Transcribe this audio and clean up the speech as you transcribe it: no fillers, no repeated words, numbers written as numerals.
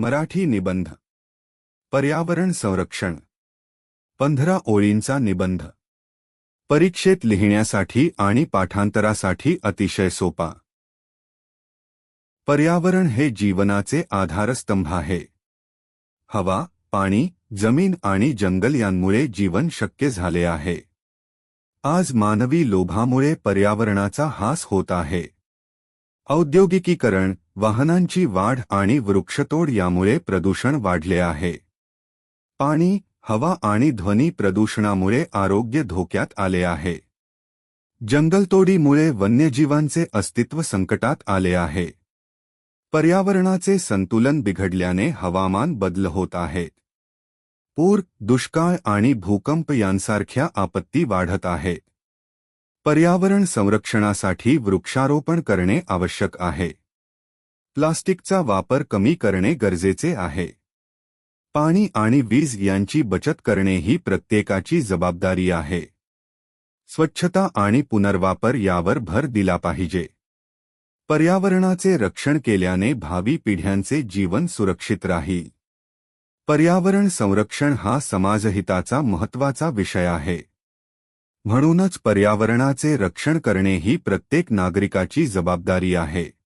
मराठी निबंध पर्यावरण संरक्षण 15 ओळींचा निबंध परीक्षेत लिहिण्यासाठी आणि पाठांतरासाठी अतिशय सोपा। पर्यावरण हे जीवनाचे आधारस्तंभ आहे। हवा, पाणी, जमीन आणि जंगल यांमुळे जीवन शक्य झाले आहे। आज मानवी लोभामुळे पर्यावरणाचा हास होत आहे। औद्योगिकीकरण, वाहनांची वाढ आणि वृक्षतोड यामुळे प्रदूषण वाढले आहे। पाणी, हवा आणि ध्वनी प्रदूषणामुळे आरोग्य धोक्यात आले आहे। जंगलतोडीमुळे वन्यजीवांचे अस्तित्व संकटात आले आहे। पर्यावरणाचे संतुलन बिघडल्याने हवामान बदल होत आहेत। पूर, दुष्काळ आणि भूकंप यांसारख्या आपत्ती वाढत आहेत। पर्यावरण संरक्षणासाठी वृक्षारोपण करणे आवश्यक आहे। प्लास्टिकचा वापर कमी करणे गरजेचे आहे। पाणी आणि वीज यांची बचत करणे ही प्रत्येकाची जबाबदारी आहे। स्वच्छता आणि पुनर्वापर यावर भर दिला पाहिजे। पर्यावरणाचे रक्षण केल्याने भावी पिढ्यांचे जीवन सुरक्षित राहील। पर्यावरण संरक्षण हा समाजहिताचा महत्त्वाचा विषय आहे। म्हणूनच पर्यावरणाचे रक्षण करणे ही प्रत्येक नागरिकाची जबाबदारी आहे।